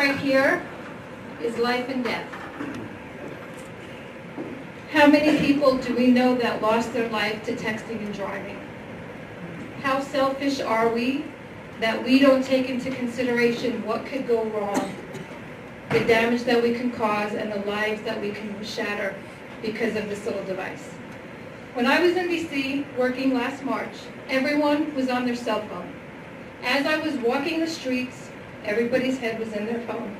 right here is life and death. How many people do we know that lost their life to texting and driving? How selfish are we that we don't take into consideration what could go wrong, the damage that we can cause, and the lives that we can shatter because of this little device? When I was in DC working last March, everyone was on their cell phone. As I was walking the streets, everybody's head was in their phone.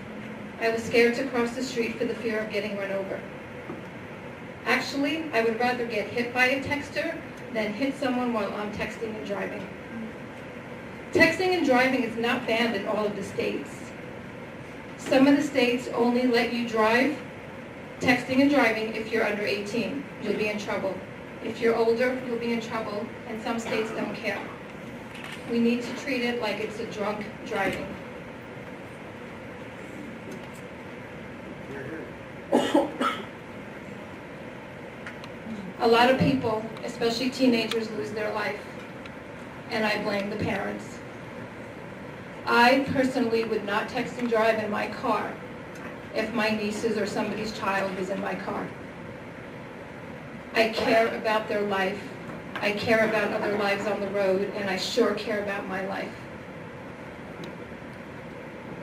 I was scared to cross the street for the fear of getting run over. Actually, I would rather get hit by a texter than hit someone while I'm texting and driving. Texting and driving is not banned in all of the states. Some of the states only let you drive texting and driving if you're under 18. You'll be in trouble. If you're older, you'll be in trouble, and some states don't care. We need to treat it like it's a drunk driving. A lot of people, especially teenagers, lose their life, and I blame the parents. I personally would not text and drive in my car if my niece's or somebody's child was in my car. I care about their life. I care about other lives on the road, and I sure care about my life.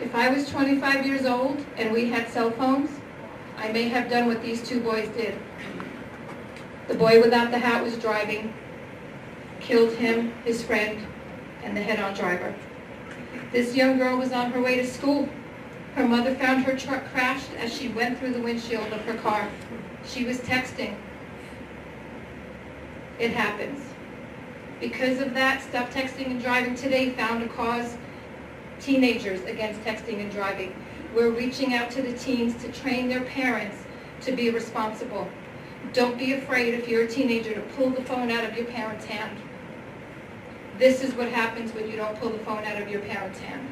If I was 25 years old and we had cell phones, I may have done what these two boys did. The boy without the hat was driving, killed him, his friend, and the head-on driver. This young girl was on her way to school. Her mother found her truck crashed as she went through the windshield of her car. She was texting. It happens. Because of that, Stop Texting and Driving Today found a cause, teenagers against texting and driving. We're reaching out to the teens to train their parents to be responsible. Don't be afraid if you're a teenager to pull the phone out of your parent's hand. This is what happens when you don't pull the phone out of your parent's hand.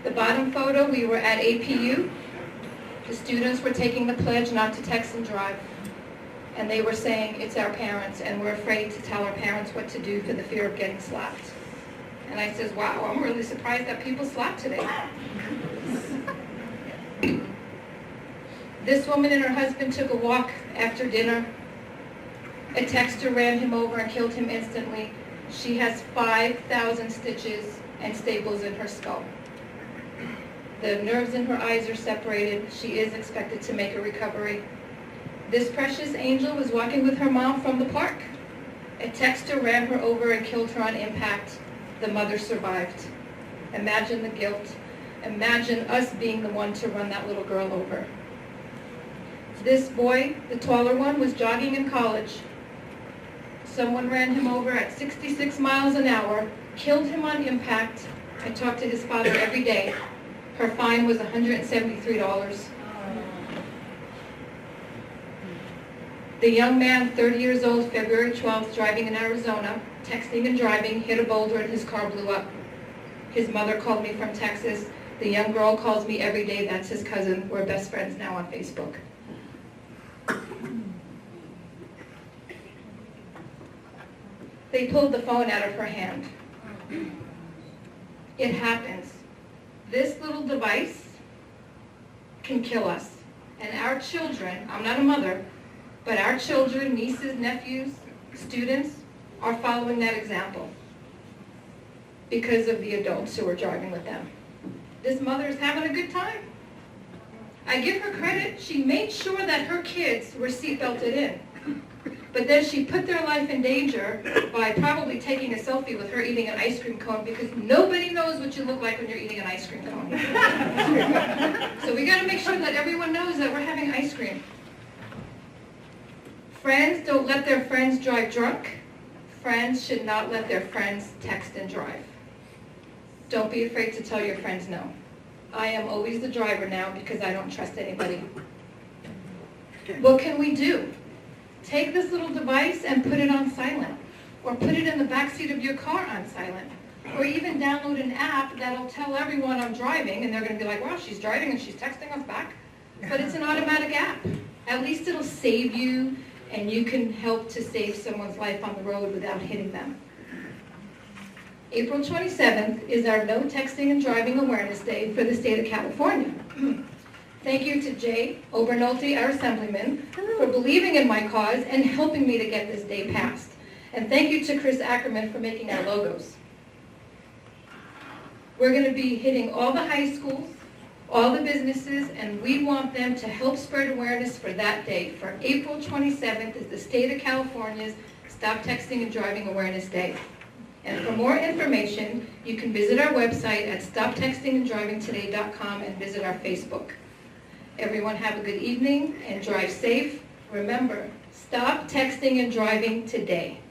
The bottom photo, we were at APU. The students were taking the pledge not to text and drive. And they were saying, it's our parents, and we're afraid to tell our parents what to do for the fear of getting slapped. And I says, wow, I'm really surprised that people slap today. This woman and her husband took a walk after dinner. A texter ran him over and killed him instantly. She has 5,000 stitches and staples in her skull. The nerves in her eyes are separated. She is expected to make a recovery. This precious angel was walking with her mom from the park. A texter ran her over and killed her on impact. The mother survived. Imagine the guilt. Imagine us being the one to run that little girl over. This boy, the taller one, was jogging in college. Someone ran him over at 66 miles an hour, killed him on impact. I talk to his father every day. Her fine was $173. The young man, 30 years old, February 12th, driving in Arizona, texting and driving, hit a boulder and his car blew up. His mother called me from Texas. The young girl calls me every day. That's his cousin. We're best friends now on Facebook. They pulled the phone out of her hand. It happens. This little device can kill us. And our children, I'm not a mother, but our children, nieces, nephews, students, are following that example because of the adults who are driving with them. This mother is having a good time. I give her credit. She made sure that her kids were seatbelted in. But then she put their life in danger by probably taking a selfie with her eating an ice cream cone, because nobody knows what you look like when you're eating an ice cream cone. So we got to make sure that everyone knows that we're having ice cream. Friends don't let their friends drive drunk. Friends should not let their friends text and drive. Don't be afraid to tell your friends no. I am always the driver now because I don't trust anybody. What can we do? Take this little device and put it on silent, or put it in the backseat of your car on silent, or even download an app that'll tell everyone I'm driving, and they're going to be like, wow, she's driving and she's texting us back. But it's an automatic app. At least it'll save you, and you can help to save someone's life on the road without hitting them. April 27th is our No Texting and Driving Awareness Day for the state of California. Thank you to Jay Obernolte, our Assemblyman, for believing in my cause and helping me to get this day passed. And thank you to Chris Ackerman for making our logos. We're going to be hitting all the high schools, all the businesses, and we want them to help spread awareness for that day. For April 27th is the state of California's Stop Texting and Driving Awareness Day. And for more information, you can visit our website at stoptextinganddrivingtoday.com and visit our Facebook. Everyone have a good evening and drive safe. Remember, stop texting and driving today.